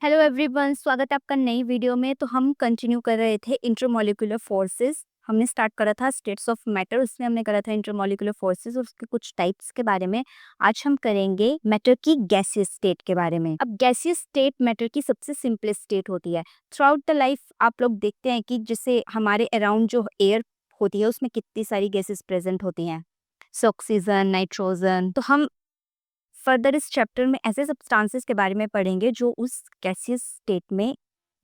Hello everyone, स्वागत है आपका नई वीडियो में। तो हम कंटिन्यू कर रहे थे इंटरमॉलिक्यूलर फोर्सेस। हमने स्टार्ट करा था स्टेट्स ऑफ मैटर, उसमें हमने करा था इंटरमॉलिक्यूलर फोर्सेस और उसके कुछ टाइप्स के बारे में। आज हम करेंगे मैटर की गैसियस स्टेट के बारे में। अब गैसियस स्टेट मैटर की सबसे सिंपलेस्ट स्टेट होती है। थ्रू आउट द लाइफ आप लोग देखते हैं कि जैसे हमारे अराउंड जो एयर होती है उसमें कितनी सारी गैसेस प्रेजेंट होती हैं, ऑक्सीजन, नाइट्रोजन। तो हम फर्दर इस चैप्टर में ऐसे सब्सटेंसेस के बारे में पढ़ेंगे जो उस गैसियस स्टेट में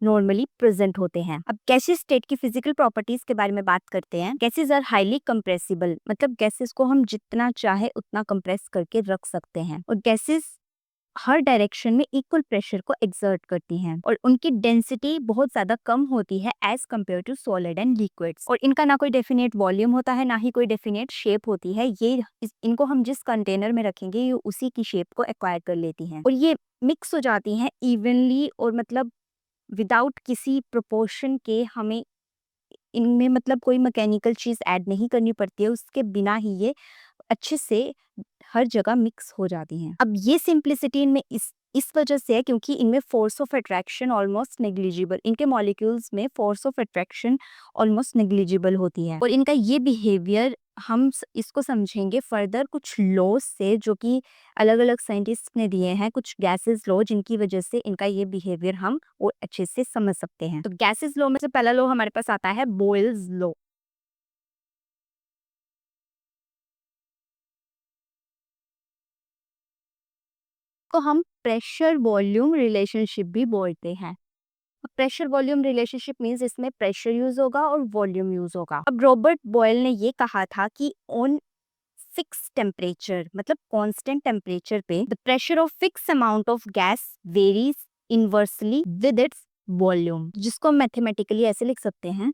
नॉर्मली प्रेजेंट होते हैं। अब गैसियस स्टेट की फिजिकल प्रॉपर्टीज के बारे में बात करते हैं। गैसेस आर हाईली कंप्रेसिबल, मतलब गैसेस को हम जितना चाहे उतना कंप्रेस करके रख सकते हैं। और गैसेस हर डायरेक्शन में इक्वल प्रेशर को एक्सर्ट करती हैं और उनकी डेंसिटी बहुत ज्यादा कम होती है as compared to solid and liquids. और इनका ना कोई डेफिनेट वॉल्यूम होता है, ना ही कोई डेफिनेट शेप होती है। इनको हम जिस कंटेनर में रखेंगे ये उसी की शेप को एक्वायर कर लेती हैं और ये मिक्स हो जाती हैं इवनली, और मतलब विदाउट किसी प्रोपोर्शन के हमें इनमें मतलब कोई मैकेनिकल चीज ऐड नहीं करनी पड़ती है, उसके बिना ही ये अच्छे से हर जगह मिक्स हो जाती हैं। अब ये सिंप्लिसिटी इनमें इस वजह से है क्योंकि इनमें force of attraction almost negligible, इनके मॉलिक्यूल्स में force of attraction almost negligible होती है। और इनका ये बिहेवियर इसको समझेंगे फर्दर कुछ लॉज से जो कि अलग अलग साइंटिस्ट ने दिए हैं, कुछ गैसेस लॉ जिनकी वजह से इनका ये बिहेवियर हम और अच्छे से समझ सकते हैं। तो गैसेस लॉ में से पहला लॉ हमारे पास आता है बॉयल्स लॉ। को हम प्रेशर वॉल्यूम रिलेशनशिप भी बोलते हैं। प्रेशर वॉल्यूम रिलेशनशिप मींस इसमें प्रेशर यूज होगा और वॉल्यूम यूज होगा। अब रॉबर्ट बॉयल ने ये कहा था कि ऑन फिक्स टेम्परेचर, मतलब कांस्टेंट टेम्परेचर पे the pressure of fix amount of gas varies inversely with its volume, जिसको मैथमेटिकली ऐसे लिख सकते हैं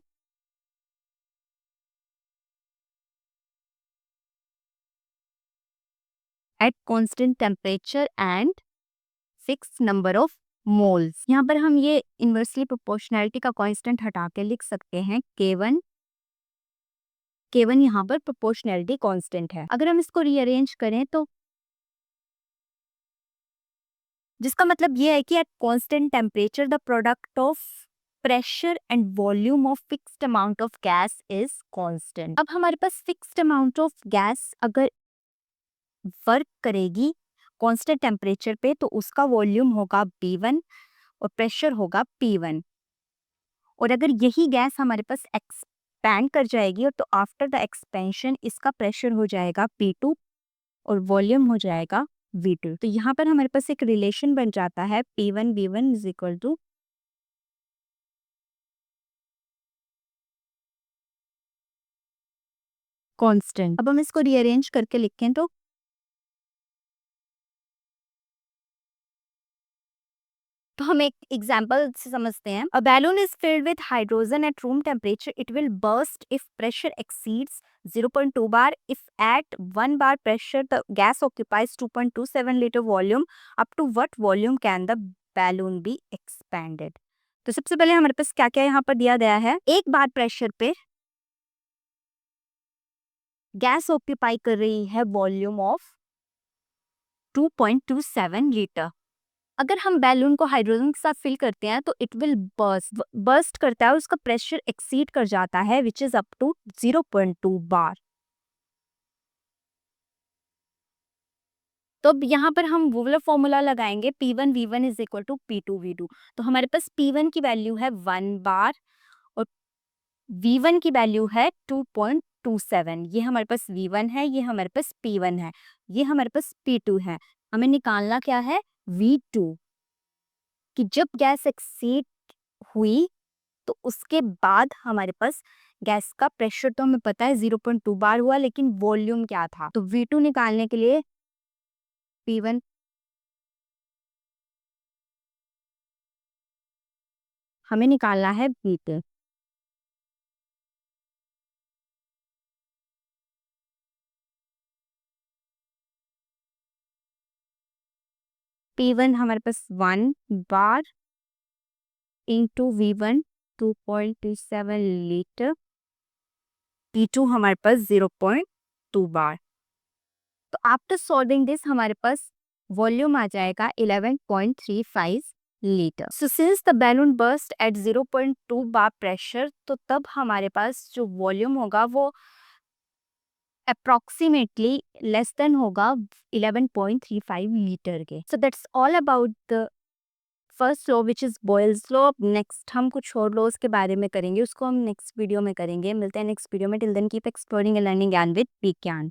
at constant temperature and fix number of moles. यहाँ पर हम ये इनवर्सली प्रोपोर्शनैलिटी का कांस्टेंट हटा के लिख सकते हैं K1। K1 यहाँ पर प्रोपोर्शनैलिटी कांस्टेंट है। अगर हम इसको रीअरेंज करें तो जिसका मतलब ये है कि at constant temperature the product of pressure and volume of fixed amount of gas is constant. अब हमारे पास फिक्स्ड अमाउंट ऑफ गैस अगर वर्क करेगी कांस्टेंट टेम्परेचर पे तो उसका वॉल्यूम होगा B1 और प्रेशर होगा P1। और अगर यही गैस हमारे पास एक्सपैंड कर जाएगी और तो आफ्टर द एक्सपेंशन इसका प्रेशर हो जाएगा P2 और वॉल्यूम हो जाएगा V2। तो यहाँ पर हमारे पास एक रिलेशन बन जाता है P1 V1 is equal to constant. अब हम इसको रीअरेंज करके लिखें तो हम एक एग्जाम्पल से समझते हैं। A balloon is filled with hydrogen at room temperature, it will burst if pressure exceeds 0.2 bar. If at 1 bar pressure the gas occupies 2.27 liter volume, up to what volume can the balloon be expanded? तो सबसे पहले हमारे पास क्या क्या यहाँ पर दिया गया है। एक बार प्रेशर पे गैस ऑक्यूपाई कर रही है वॉल्यूम ऑफ 2.27 लीटर। अगर हम बैलून को हाइड्रोजन के साथ फिल करते हैं तो इट विल बर्स्ट करता है और उसका प्रेशर एक्सीड कर जाता है विच इज अप टू 0.2 बार। तो अब यहाँ पर हम वो वाला फॉर्मूला लगाएंगे P1 V1 is equal to P2 V2। तो हमारे पास P1 की वैल्यू है 1 बार और V1 की वैल्यू है 2.27। ये हमारे पास V1 है, ये हमारे पास P1 है, ये हमारे पास P2 है। हमें निकालना क्या है V2, कि जब गैस एक्सीड हुई तो उसके बाद हमारे पास गैस का प्रेशर तो हमें पता है 0.2 बार हुआ, लेकिन वॉल्यूम क्या था। तो V2 निकालने के लिए P1 हमें निकालना है V2। P1 हमारे पास 1 bar into V1 2.27 litre, P2 हमारे पास 0.2 बार। तो आफ्टर सॉल्विंग दिस हमारे पास वॉल्यूम आ जाएगा 11.35 litre. So since the balloon burst at 0.2 bar pressure, तो तब हमारे पास जो वॉल्यूम होगा वो अप्रॉक्सीमेटली लेस देन होगा 11.35 लीटर के। So that's all about the first law which is Boyle's law. अब नेक्स्ट हम कुछ और लॉज के बारे में करेंगे, उसको हम नेक्स्ट वीडियो में करेंगे। मिलते हैं नेक्स्ट वीडियो में। Till then keep exploring and learning Gyan with विज्ञान।